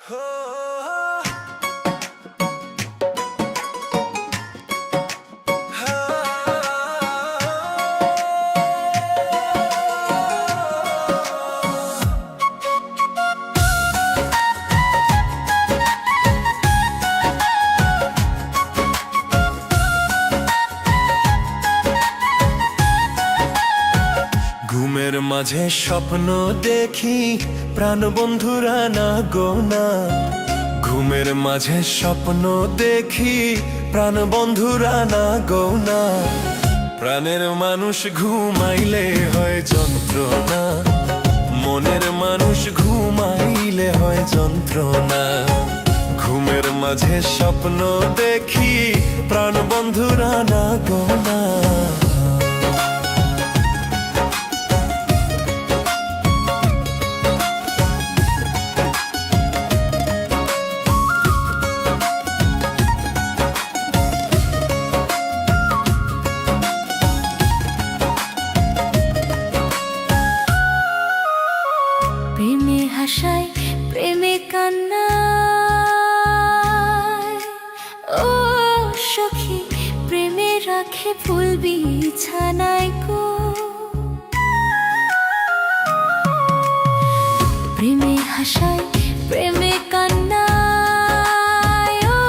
ঘুমের মাঝে স্বপ্ন দেখি প্রাণ বন্ধুরা না গো না। ঘুমের মাঝে স্বপ্ন দেখি প্রাণ বন্ধুরা না গো না। প্রাণের মানুষ ঘুমাইলে হয় যন্ত্রণা, মনের মানুষ ঘুমাইলে হয় যন্ত্রণা। ঘুমের মাঝে স্বপ্ন দেখি প্রাণ বন্ধুরা না গো না। প্রেমে হাসায় প্রেমে কান্নায়, ও সখী প্রেমে রাখে ফুল বিছানায় গো। প্রেমে হাসায় প্রেমে কান্নায়, ও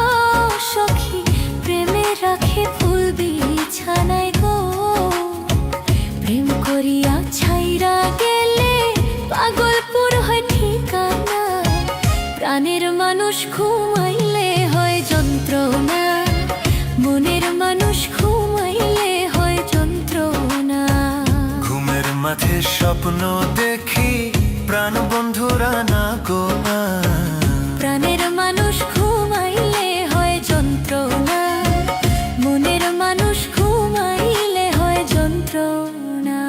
সখী প্রেমে রাখে ফুল বিছানায় গো। প্রেম করিয়া ছাইরা গেলে পাগলপুর হয় ঠিকানা। প্রাণের মানুষ ঘুমাইলে হয় যন্ত্রণা, মনের মানুষ ঘুমাইলে হয় যন্ত্রণা। ঘুমের মাঝে স্বপ্ন দেখি প্রাণ বন্ধুরা না গো না। প্রাণের মানুষ ঘুমাইলে হয় যন্ত্রণা, মনের মানুষ ঘুমাইলে হয় যন্ত্রণা।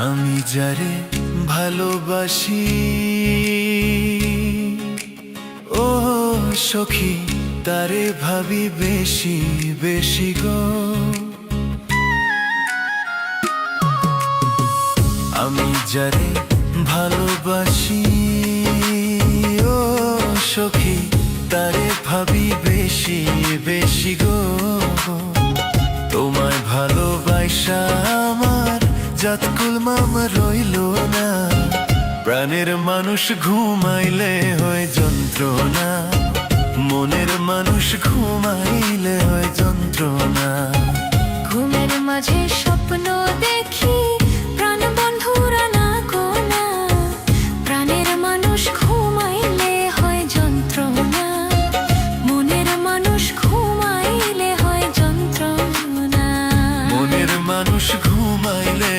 আমি যারে ভালোবাসি, ও সখী তারে ভাবি বেশি বেশি গো। আমি যারে ভালোবাসি, ও সখী তারে ভাবি বেশি বেশি গো। তোমায় ভালোবাসা আমার জাতকুল মামা রইল না। প্রাণের মানুষ ঘুমাইলে হয় যন্ত্রণা, মনের মানুষ ঘুমাইলে হয় যন্ত্রণা। ঘুমের মাঝে স্বপ্ন দেখি প্রাণ বন্ধুরা না গো না। প্রাণের মানুষ ঘুমাইলে হয় যন্ত্রণা, মনের মানুষ ঘুমাইলে হয় যন্ত্রণা। মনের মানুষ ঘুমাইলে